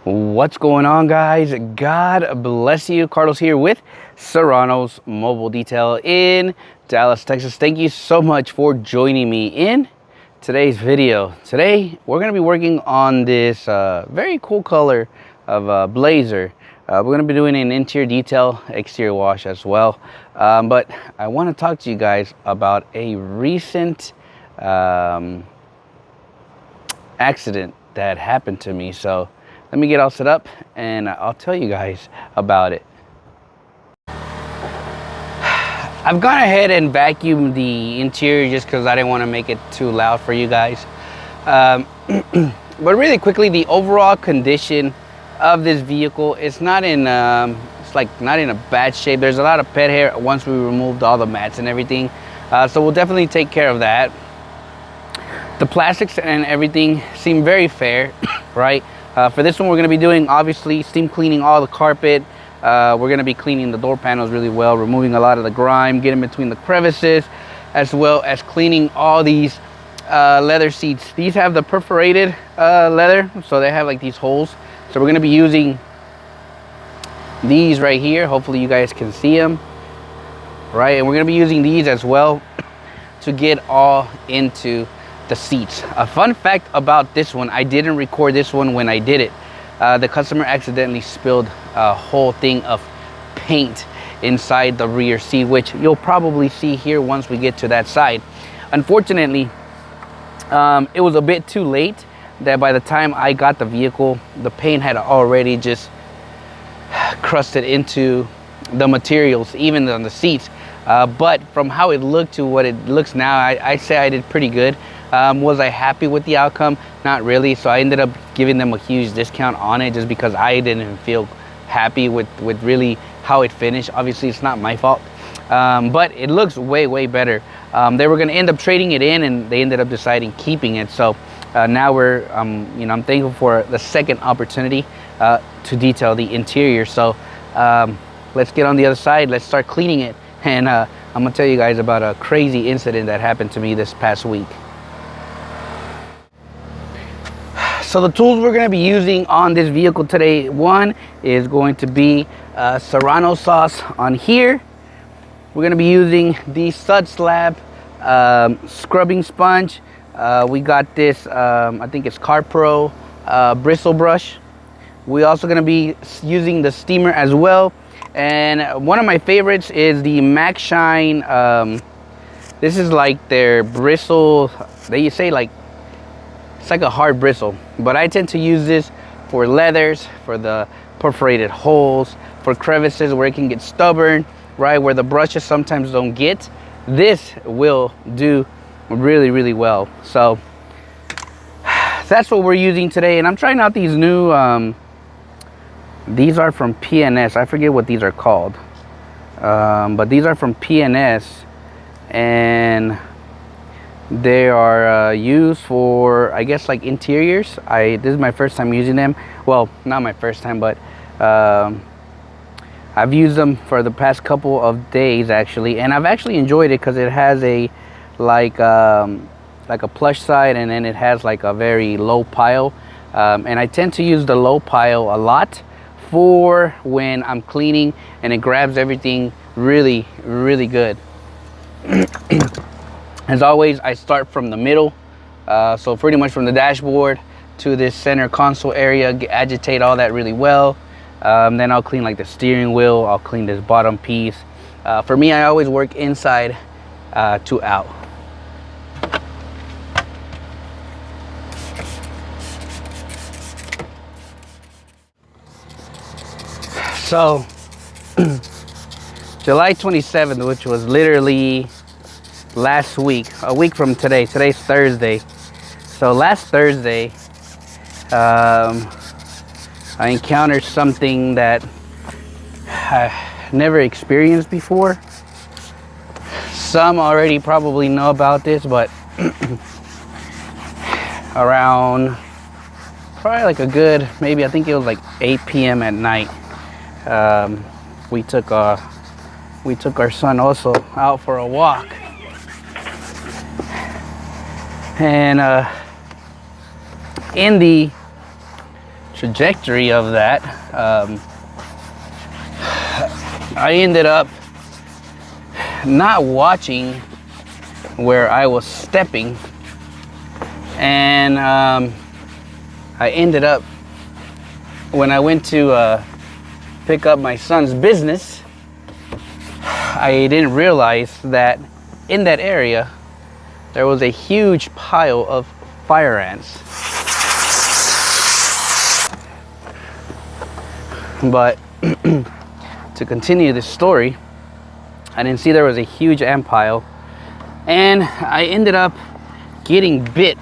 What's going on, guys? God bless you. Carlos here with Serranos Mobile Detail in Dallas, Texas. Thank you so much for joining me in today's video. Today we're going to be working on this very cool color of blazer. We're going to be doing an interior detail, exterior wash as well. But I want to talk to you guys about a recent accident that happened to me. So let me get all set up and I'll tell you guys about it. I've gone ahead and vacuumed the interior just because I didn't want to make it too loud for you guys. But really quickly, the overall condition of this vehicle, it's not in it's like not in a bad shape. There's a lot of pet hair once we removed all the mats and everything. So we'll definitely take care of that. The plastics and everything seem very fair, right? For this one, we're going to be doing, obviously, steam cleaning all the carpet. We're going to be cleaning the door panels really well, removing a lot of the grime, getting between the crevices, as well as cleaning all these leather seats. These have the perforated leather, so they have like these holes. So we're going to be using these right here. Hopefully you guys can see them, right? And we're going to be using these as well to get all into the seats. A fun fact about this one, I didn't record this one when I did it. The customer accidentally spilled a whole thing of paint inside the rear seat, which you'll probably see here once we get to that side. Unfortunately, it was a bit too late. That by the time I got the vehicle, the paint had already just crusted into the materials, even on the seats. But from how it looked to what it looks now, I say I did pretty good. Was I happy with the outcome? Not really. So I ended up giving them a huge discount on it just because I didn't feel happy with really how it finished. Obviously, it's not my fault, but it looks way better. They were going to end up trading it in, and they ended up deciding keeping it. So now we're, I'm thankful for the second opportunity to detail the interior. So let's get on the other side. Let's start cleaning it, and I'm gonna tell you guys about a crazy incident that happened to me this past week. So the tools we're going to be using on this vehicle today, one is going to be serrano sauce on here. We're going to be using the Stud Slab scrubbing sponge. We got this, I think it's Car Pro bristle brush. We're also going to be using the steamer as well. And one of my favorites is the Max Shine. This is like their bristle. They say like, it's like a hard bristle, but I tend to use this for leathers, for the perforated holes, for crevices where it can get stubborn, right, where the brushes sometimes don't get. This will do really well. So that's what we're using today, and I'm trying out these new these are from PNS. I forget what these are called, but these are from PNS, and they are used for, I guess, like interiors. This is my first time using them. Well, not my first time, but I've used them for the past couple of days actually, and I've actually enjoyed it because it has a like a plush side, and then it has like a very low pile, and I tend to use the low pile a lot for when I'm cleaning, and it grabs everything really good. As always, I start from the middle, so pretty much from the dashboard to this center console area, agitate all that really well. Then I'll clean like the steering wheel, I'll clean this bottom piece. For me, I always work inside to out. So, July 27th, which was literally last week, a week from today. Today's Thursday. So last Thursday, I encountered something that I never experienced before. Some already probably know about this, but around probably like a good, maybe I think it was like 8 p.m. at night, we took our son also out for a walk, and in the trajectory of that, I ended up not watching where I was stepping, and I ended up, when I went to pick up my son's business, I didn't realize that in that area there was a huge pile of fire ants. But to continue this story, I didn't see there was a huge ant pile, and I ended up getting bit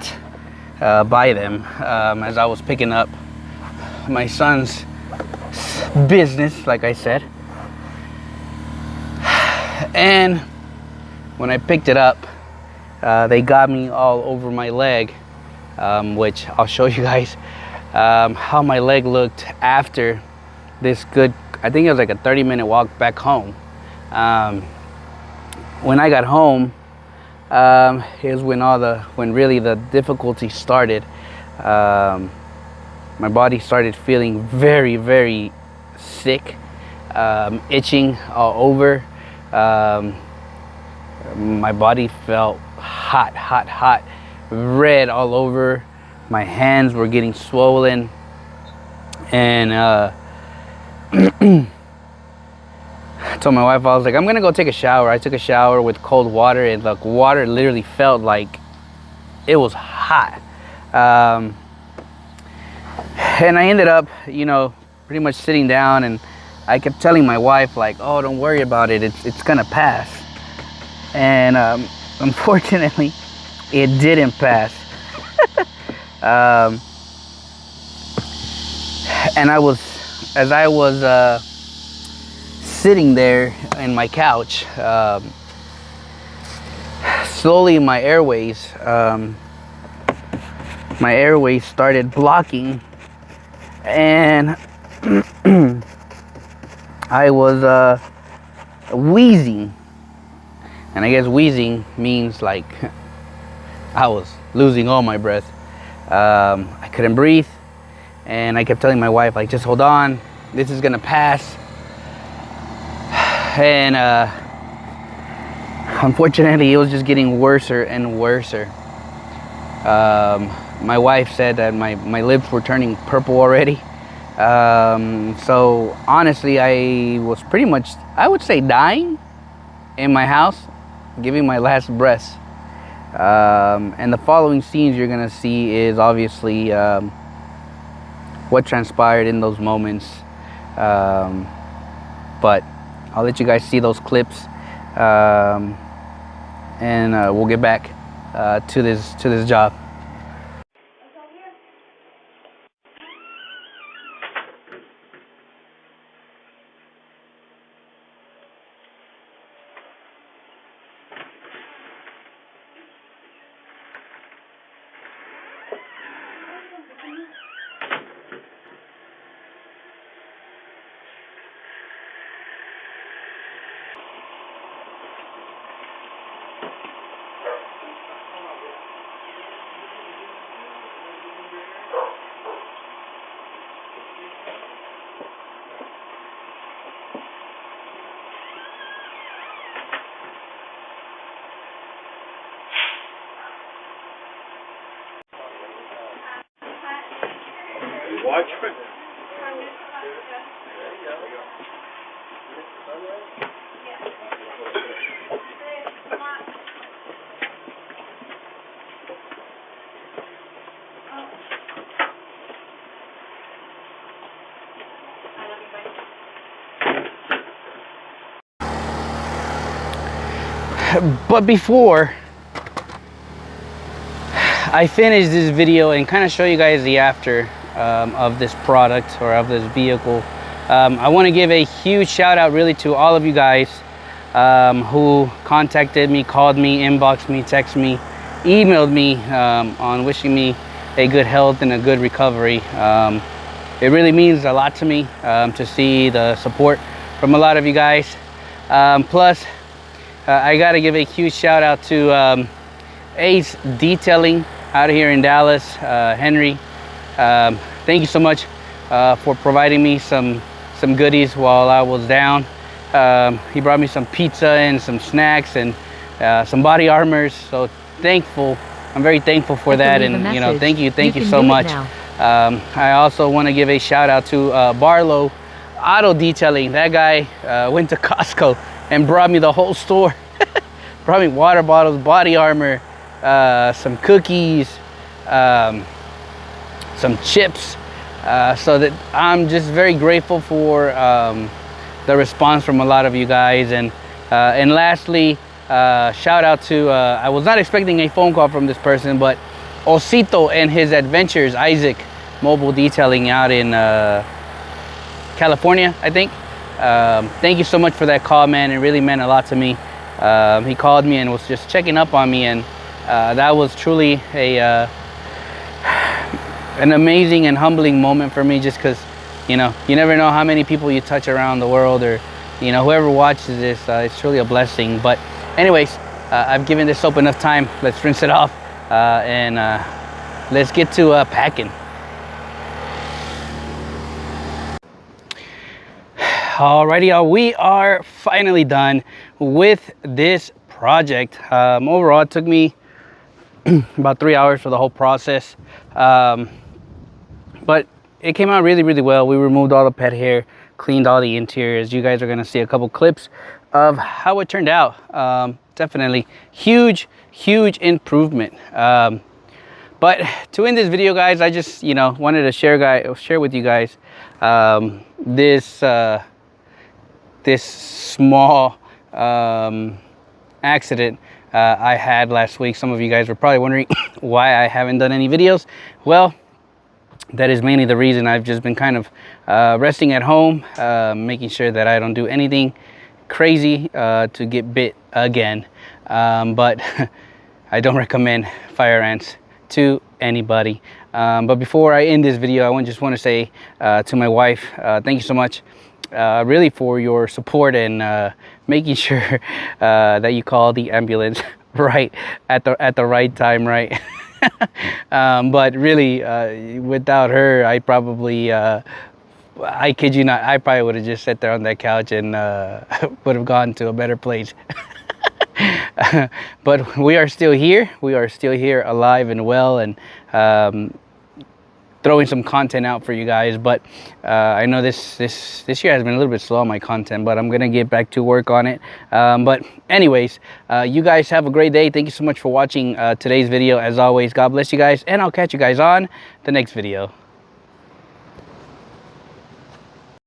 by them as I was picking up my son's business, like I said. And when I picked it up, they got me all over my leg, which I'll show you guys how my leg looked after this good, I think it was like a 30-minute walk back home. When I got home, here's when really the difficulty started. My body started feeling very, very sick, itching all over. My body felt hot, red all over. My hands were getting swollen, and I told my wife, I was like, I'm gonna go take a shower. I took a shower with cold water, and the water literally felt like it was hot. And I ended up, pretty much sitting down, and I kept telling my wife, like, oh, don't worry about it, it's gonna pass. And unfortunately, it didn't pass. And as I was sitting there in my couch, slowly my airways started blocking, and I was wheezing. And I guess wheezing means like I was losing all my breath. I couldn't breathe, and I kept telling my wife, like, just hold on, this is gonna pass. And unfortunately, it was just getting worse and worse. My wife said that my lips were turning purple already. So honestly, I was pretty much, I would say, dying in my house, giving my last breaths. And the following scenes you're gonna see is obviously what transpired in those moments. But I'll let you guys see those clips, and we'll get back to this job. Watch it. But before I finish this video and kind of show you guys the after of this product or of this vehicle, I want to give a huge shout out really to all of you guys who contacted me, called me, inboxed me, texted me, emailed me on wishing me a good health and a good recovery. It really means a lot to me to see the support from a lot of you guys. Plus, I got to give a huge shout out to Ace Detailing out here in Dallas. Henry, thank you so much for providing me some goodies while I was down. He brought me some pizza and some snacks and some body armors. So thankful. I'm very thankful for that, and you know, thank you so much. I also want to give a shout out to Barlow Auto Detailing. That guy went to Costco and brought me the whole store. Brought me water bottles, body armor, some cookies, some chips. So that I'm just very grateful for the response from a lot of you guys. And lastly, shout out to, I was not expecting a phone call from this person, but Osito and his adventures, Isaac Mobile Detailing out in California, I think. Thank you so much for that call, man. It really meant a lot to me. He called me and was just checking up on me, and that was truly an amazing and humbling moment for me, just because, you know, you never know how many people you touch around the world, or, you know, whoever watches this. It's truly a blessing. But anyways, I've given this soap enough time. Let's rinse it off and let's get to packing. Alrighty, y'all, we are finally done with this project. Overall, it took me about 3 hours for the whole process, but it came out really, really well. We removed all the pet hair, cleaned all the interiors. You guys are gonna see a couple clips of how it turned out. Definitely huge improvement. But to end this video, guys, I just, you know, wanted to share with you guys this small accident I had last week. Some of you guys were probably wondering why I haven't done any videos. Well, that is mainly the reason. I've just been kind of resting at home, making sure that I don't do anything crazy to get bit again. But I don't recommend fire ants to anybody. But before I end this video, I just want to say to my wife, thank you so much, really, for your support and making sure that you call the ambulance right at the right time, right? But really, without her, I probably, I kid you not, I probably would have just sat there on that couch and would have gone to a better place. But we are still here. We are still here, alive and well, and throwing some content out for you guys. But I know this year has been a little bit slow on my content, but I'm gonna get back to work on it. But anyways, you guys have a great day. Thank you so much for watching today's video. As always, God bless you guys, and I'll catch you guys on the next video.